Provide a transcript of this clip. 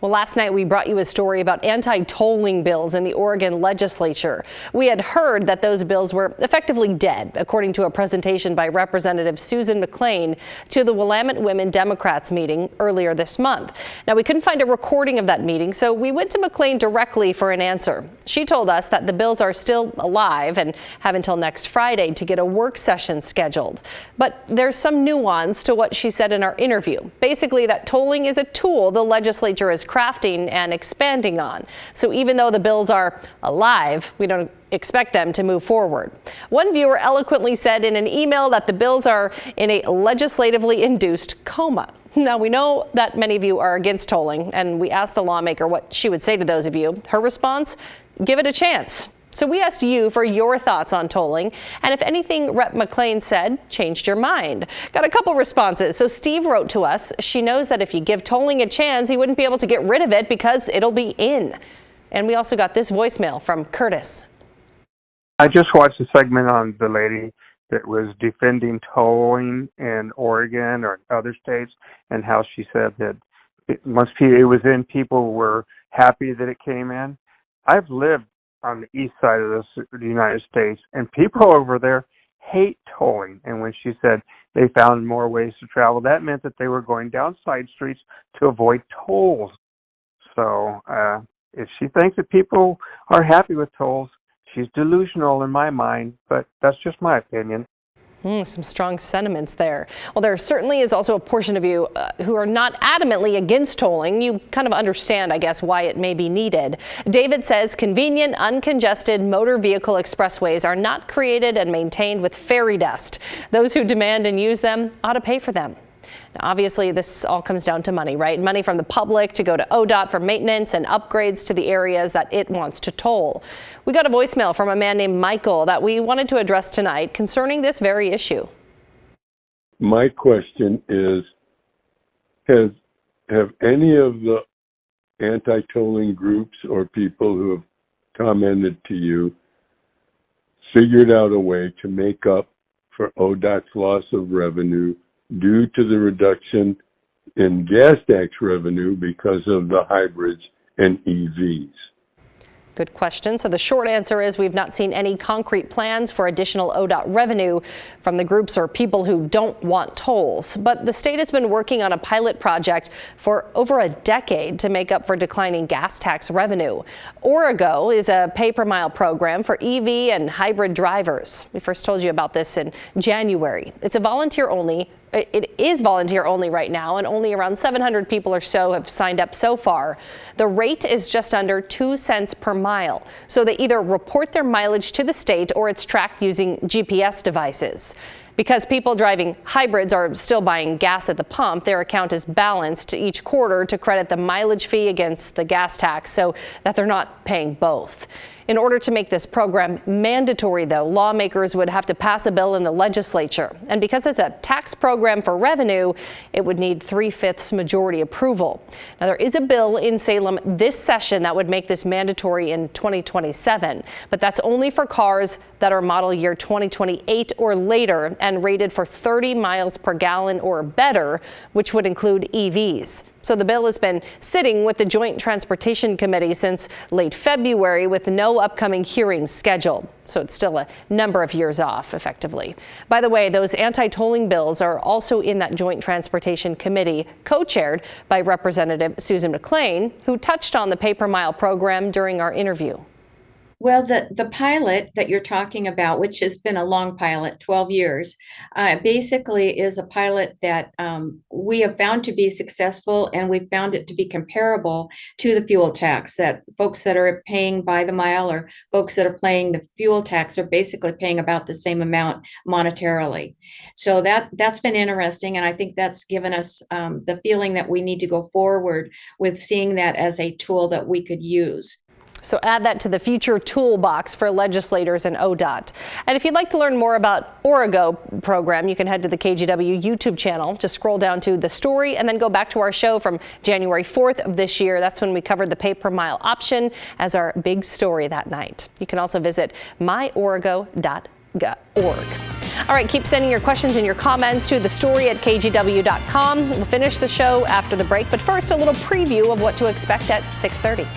Well, last night we brought you a story about anti-tolling bills in the Oregon legislature. We had heard that those bills were effectively dead, according to a presentation by Representative Susan McLean to the Willamette Women Democrats meeting earlier this month. Now, we couldn't find a recording of that meeting, so we went to McLean directly for an answer. She told us that the bills are still alive and have until next Friday to get a work session scheduled. But there's some nuance to what she said in our interview. Basically, that tolling is a tool the legislature is crafting and expanding on. So even though the bills are alive, we don't expect them to move forward. One viewer eloquently said in an email that the bills are in a legislatively induced coma. Now, we know that many of you are against tolling, and we asked the lawmaker what she would say to those of you. Her response: give it a chance. So we asked you for your thoughts on tolling, and if anything Rep. McLean said changed your mind. Got a couple responses. So Steve wrote to us, she knows that if you give tolling a chance, he wouldn't be able to get rid of it because it'll be in. And we also got this voicemail from Curtis. I just watched a segment on the lady that was defending tolling in Oregon or other states, and how she said that once it was in, people were happy that it came in. I've lived on the east side of the United States, and people over there hate tolling. And when she said they found more ways to travel, that meant that they were going down side streets to avoid tolls. So if she thinks that people are happy with tolls, she's delusional in my mind, but that's just my opinion. Some strong sentiments there. Well, there certainly is also a portion of you who are not adamantly against tolling. You kind of understand, I guess, why it may be needed. David says convenient, uncongested motor vehicle expressways are not created and maintained with fairy dust. Those who demand and use them ought to pay for them. Now, obviously, this all comes down to money, right? Money from the public to go to ODOT for maintenance and upgrades to the areas that it wants to toll. We got a voicemail from a man named Michael that we wanted to address tonight concerning this very issue. My question is, have any of the anti-tolling groups or people who have commented to you figured out a way to make up for ODOT's loss of revenue due to the reduction in gas tax revenue because of the hybrids and EVs? Good question. So the short answer is we've not seen any concrete plans for additional ODOT revenue from the groups or people who don't want tolls. But the state has been working on a pilot project for over a decade to make up for declining gas tax revenue. Origo is a pay-per-mile program for EV and hybrid drivers. We first told you about this in January. It's a volunteer-only. It is volunteer only right now, and only around 700 people or so have signed up so far. The rate is just under 2 cents per mile. So they either report their mileage to the state or it's tracked using GPS devices. Because people driving hybrids are still buying gas at the pump, their account is balanced each quarter to credit the mileage fee against the gas tax so that they're not paying both. In order to make this program mandatory, though, lawmakers would have to pass a bill in the legislature. And because it's a tax program for revenue, it would need 3/5 majority approval. Now, there is a bill in Salem this session that would make this mandatory in 2027, but that's only for cars that are model year 2028 or later and rated for 30 miles per gallon or better, which would include EVs. So the bill has been sitting with the Joint Transportation Committee since late February with no upcoming hearings scheduled. So it's still a number of years off, effectively. By the way, those anti-tolling bills are also in that Joint Transportation Committee, co-chaired by Representative Susan McLean, who touched on the pay-per-mile program during our interview. Well, the pilot that you're talking about, which has been a long pilot, 12 years, basically is a pilot that we have found to be successful, and we've found it to be comparable to the fuel tax, that folks that are paying by the mile or folks that are paying the fuel tax are basically paying about the same amount monetarily. So that's been interesting, and I think that's given us the feeling that we need to go forward with seeing that as a tool that we could use. So add that to the future toolbox for legislators and ODOT. And if you'd like to learn more about Origo program, you can head to the KGW YouTube channel. Just scroll down to the story and then go back to our show from January 4th of this year. That's when we covered the pay-per-mile option as our big story that night. You can also visit myorigo.org. All right, keep sending your questions and your comments to thestory@kgw.com. We'll finish the show after the break, but first, a little preview of what to expect at 6:30.